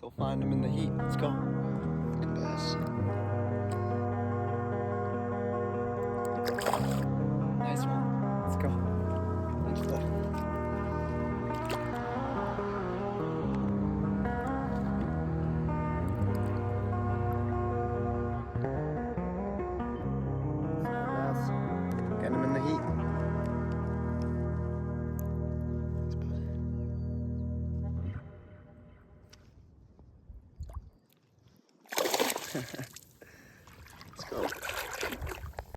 Go find him in the heat. Let's go. Bass. Nice one. Let's go. Thanks, bud. Bass. Get him in the heat. Thanks, bud.